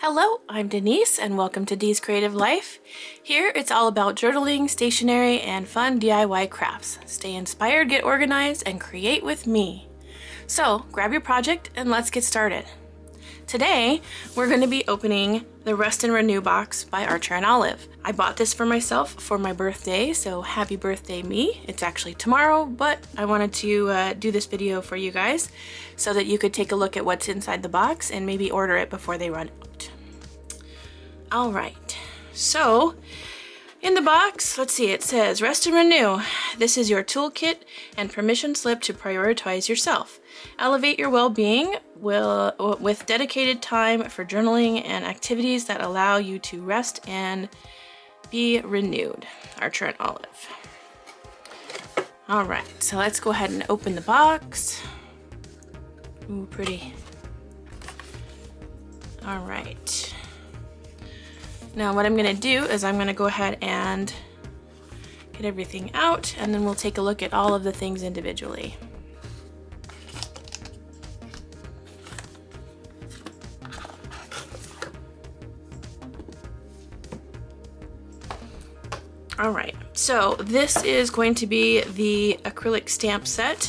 Hello, I'm Denise and welcome to Dee's Creative Life. Here it's all about journaling, stationery, and fun DIY crafts. Stay inspired, get organized, and create with me. So grab your project and let's get started. Today we're going to be opening the Rest and Renew box by Archer and Olive. I bought this for myself for my birthday, so happy birthday me. It's actually tomorrow, but I wanted to do this video for you guys so that you could take a look at what's inside the box and maybe order it before they run out. All right, so in the box, let's see, it says Rest and Renew. This is your toolkit and permission slip to prioritize yourself. Elevate your well-being with dedicated time for journaling and activities that allow you to rest and be renewed. Archer and Olive. All right, so let's go ahead and open the box. Ooh, pretty. All right. Now what I'm gonna do is I'm gonna go ahead and get everything out, and then we'll take a look at all of the things individually. All right, so this is going to be the acrylic stamp set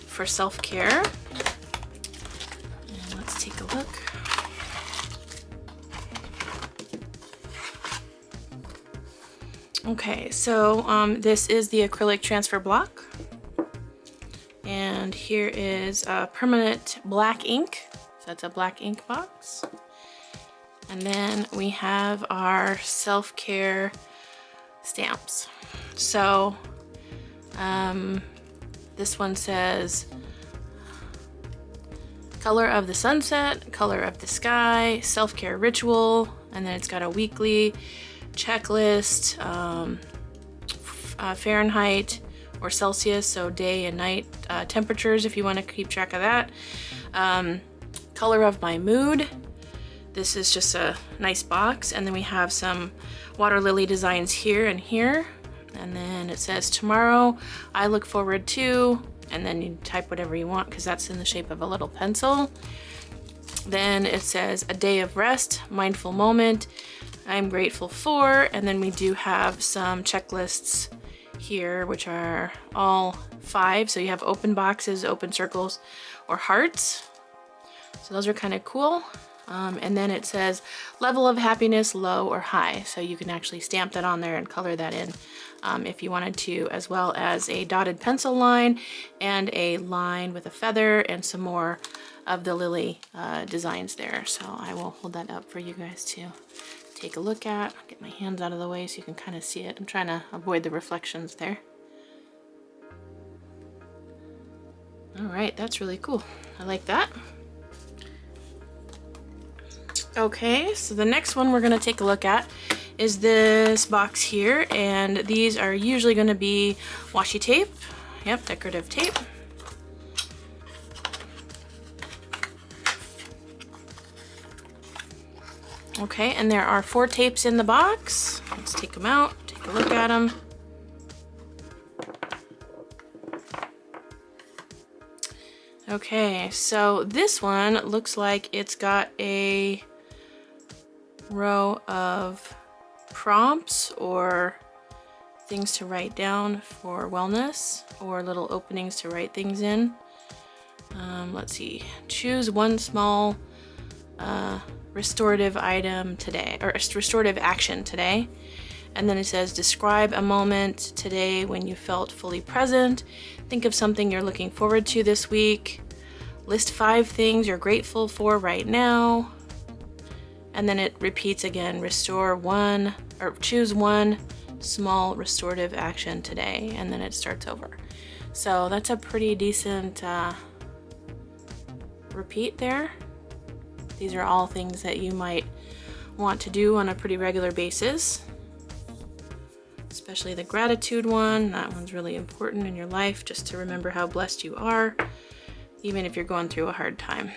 for self-care. And let's take a look. Okay, so this is the acrylic transfer block, and here is permanent black ink, so that's a black ink box. And then we have our self-care stamps. So this one says color of the sunset, color of the sky, self-care ritual, and then it's got a weekly checklist, Fahrenheit or Celsius, so day and night temperatures if you want to keep track of that. Color of my mood. This is just a nice box, and then we have some water lily designs here and here, and then it says tomorrow I look forward to, and then you type whatever you want because that's in the shape of a little pencil. Then it says a day of rest, mindful moment, I'm grateful for, and then we do have some checklists here, which are all 5. So you have open boxes, open circles, or hearts. So those are kind of cool. And then it says level of happiness, low or high. So you can actually stamp that on there and color that in if you wanted to, as well as a dotted pencil line and a line with a feather and some more of the lily designs there. So I will hold that up for you guys to take a look at. I'll get my hands out of the way so you can kind of see it. I'm trying to avoid the reflections there. All right, that's really cool. I like that. Okay, so the next one we're gonna take a look at is this box here, and these are usually gonna be washi tape. Yep, decorative tape. Okay, and there are 4 tapes in the box. Let's take them out, take a look at them. Okay, so this one looks like it's got a row of prompts or things to write down for wellness, or little openings to write things in. Let's see, choose one small restorative item today, or restorative action today. And then it says describe a moment today when you felt fully present. Think of something you're looking forward to this week. List 5 things you're grateful for right now. And then it repeats again, restore one, or choose one small restorative action today, and then it starts over. So that's a pretty decent repeat there. These are all things that you might want to do on a pretty regular basis, especially the gratitude one. That one's really important in your life, just to remember how blessed you are, even if you're going through a hard time.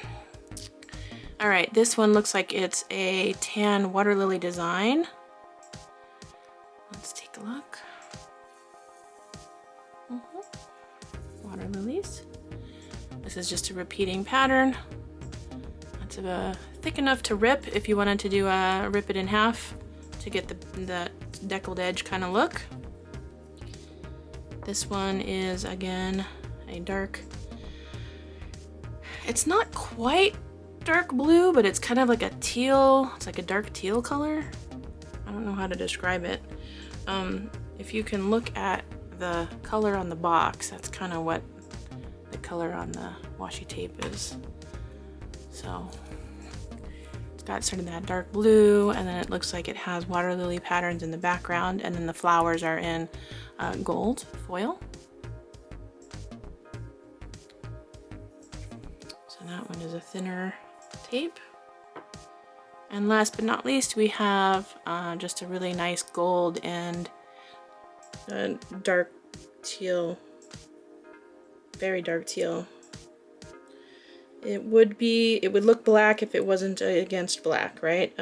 All right, this one looks like it's a tan water lily design. Let's take a look. Water lilies. This is just a repeating pattern. Lots of thick enough to rip if you wanted to do a rip it in half to get the deckled edge kind of look. This one is again a dark, it's not quite dark blue, but it's kind of like a teal, it's like a dark teal color. I don't know how to describe it. If you can look at the color on the box, that's kind of what the color on the washi tape is. So it's got sort of that dark blue, and then it looks like it has water lily patterns in the background, and then the flowers are in gold foil. So that one is a thinner tape. And last but not least, we have just a really nice gold and dark teal, very dark teal. It would look black if it wasn't against black, right?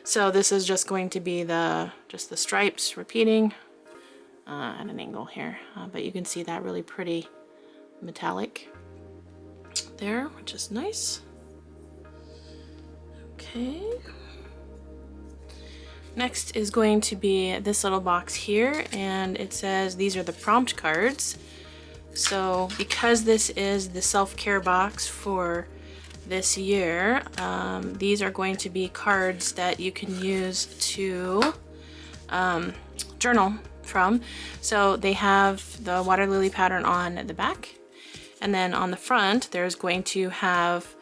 So this is just going to be just the stripes repeating at an angle here, but you can see that really pretty metallic there, which is nice. Okay. Next is going to be this little box here, and it says these are the prompt cards. So because this is the self-care box for this year, these are going to be cards that you can use to journal from. So they have the water lily pattern on the back, and then on the front there's going to have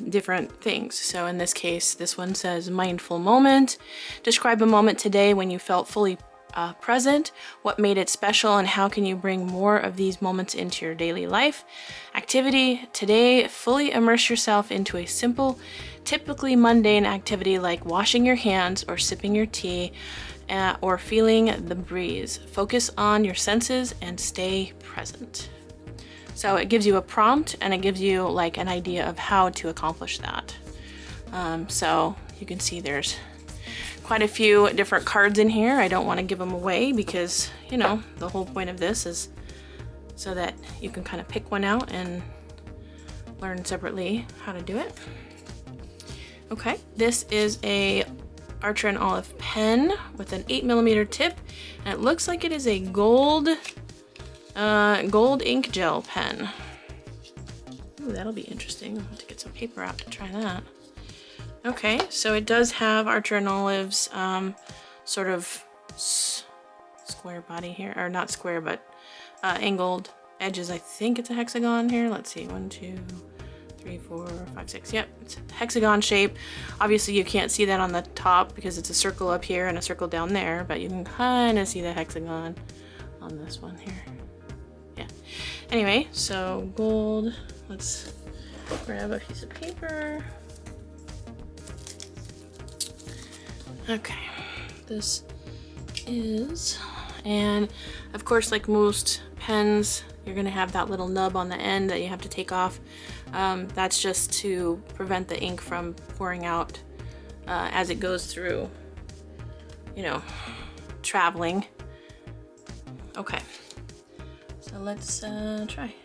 different things. So in this case, this one says mindful moment. Describe a moment today when you felt fully present. What made it special, and how can you bring more of these moments into your daily life? Activity today, fully immerse yourself into a simple, typically mundane activity like washing your hands or sipping your tea or feeling the breeze. Focus on your senses and stay present. So it gives you a prompt, and it gives you like an idea of how to accomplish that. So you can see there's quite a few different cards in here. I don't want to give them away because, you know, the whole point of this is so that you can kind of pick one out and learn separately how to do it. Okay, this is a Archer and Olive pen with an 8mm tip, and it looks like it is a gold ink gel pen. Ooh, that'll be interesting. I'll have to get some paper out to try that. Okay, so it does have Archer and Olive's sort of square body here, or not square, but angled edges. I think it's a hexagon here. Let's see, 1, 2, 3, 4, 5, 6. Yep, it's a hexagon shape. Obviously you can't see that on the top because it's a circle up here and a circle down there, but you can kind of see the hexagon on this one here. Yeah. Anyway, so gold. Let's grab a piece of paper. Okay, this is, and of course, like most pens, you're gonna have that little nub on the end that you have to take off. That's just to prevent the ink from pouring out as it goes through, you know, traveling. Okay, so let's try.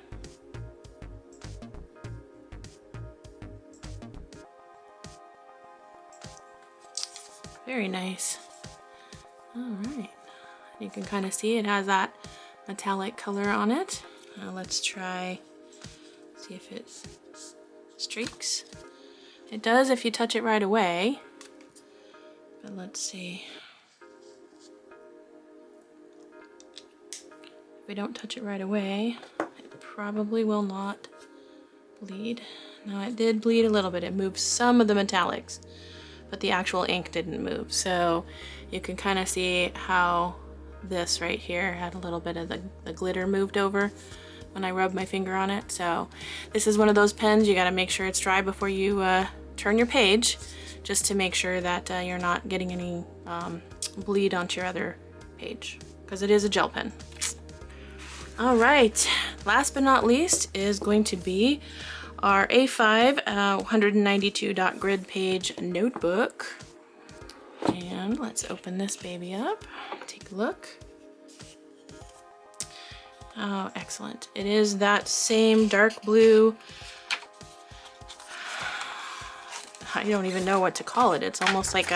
Very nice. All right, you can kind of see it has that metallic color on it. Let's try, see if it streaks. It does if you touch it right away, but let's see. If we don't touch it right away, it probably will not bleed. No, it did bleed a little bit. It moved some of the metallics, but the actual ink didn't move. So you can kind of see how this right here had a little bit of the glitter moved over when I rubbed my finger on it. So this is one of those pens you got to make sure it's dry before you turn your page, just to make sure that you're not getting any bleed onto your other page, because it is a gel pen. All right, last but not least is going to be our A5 192 dot grid page notebook. And let's open this baby up, take a look. Oh, excellent. It is that same dark blue I don't even know what to call it. It's almost like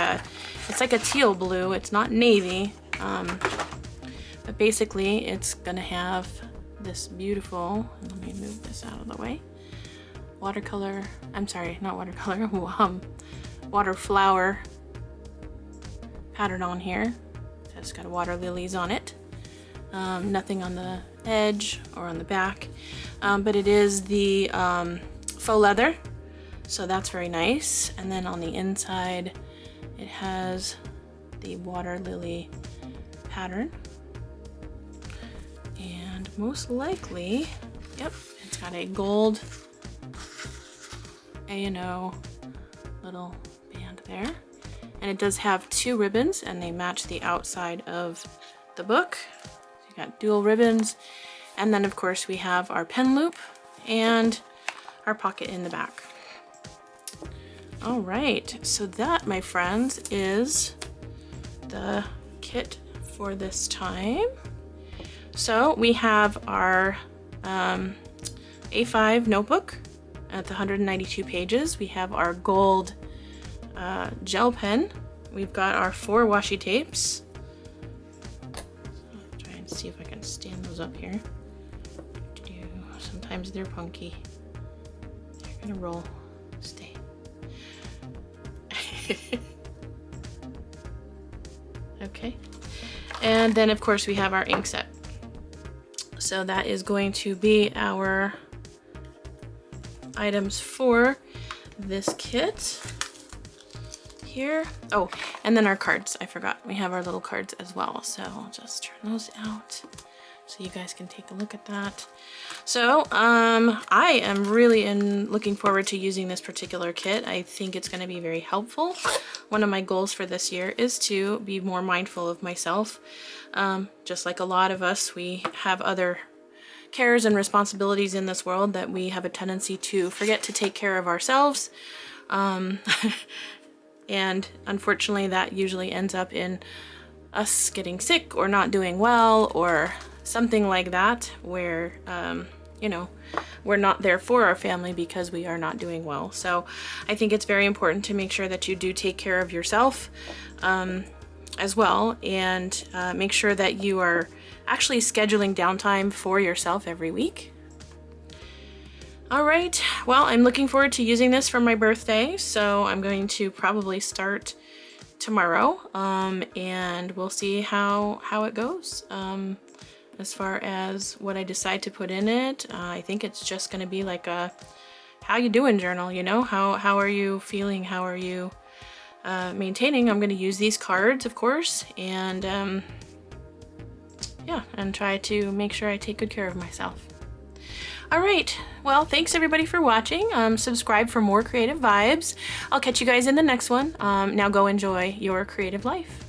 it's like a teal blue. It's not navy, but basically it's gonna have this beautiful, let me move this out of the way, watercolor, I'm sorry, not watercolor, water flower pattern on here. It's got water lilies on it. Nothing on the edge or on the back, but it is the faux leather, so that's very nice. And then on the inside it has the water lily pattern, and most likely, yep, it's got a gold A&O little band there, and it does have 2 ribbons and they match the outside of the book. Got dual ribbons, and then of course we have our pen loop and our pocket in the back. All right, so that, my friends, is the kit for this time. So we have our A5 notebook at the 192 pages. We have our gold gel pen. We've got our 4 washi tapes. See if I can stand those up here. Sometimes they're punky. They're gonna roll. Stay. Okay. And then of course we have our ink set. So that is going to be our items for this kit here. Oh, and then our cards. I forgot. We have our little cards as well. So I'll just turn those out so you guys can take a look at that. So I am really looking forward to using this particular kit. I think it's going to be very helpful. One of my goals for this year is to be more mindful of myself. Just like a lot of us, we have other cares and responsibilities in this world that we have a tendency to forget to take care of ourselves. And unfortunately that usually ends up in us getting sick or not doing well or something like that, where you know, we're not there for our family because we are not doing well. So I think it's very important to make sure that you do take care of yourself as well, and make sure that you are actually scheduling downtime for yourself every week. All right, well, I'm looking forward to using this for my birthday, so I'm going to probably start tomorrow, and we'll see how it goes. As far as what I decide to put in it, I think it's just going to be like a how you doing journal, you know? How are you feeling? How are you maintaining? I'm going to use these cards, of course, and yeah, and try to make sure I take good care of myself. All right, well, thanks everybody for watching. Subscribe for more creative vibes. I'll catch you guys in the next one. Now go enjoy your creative life.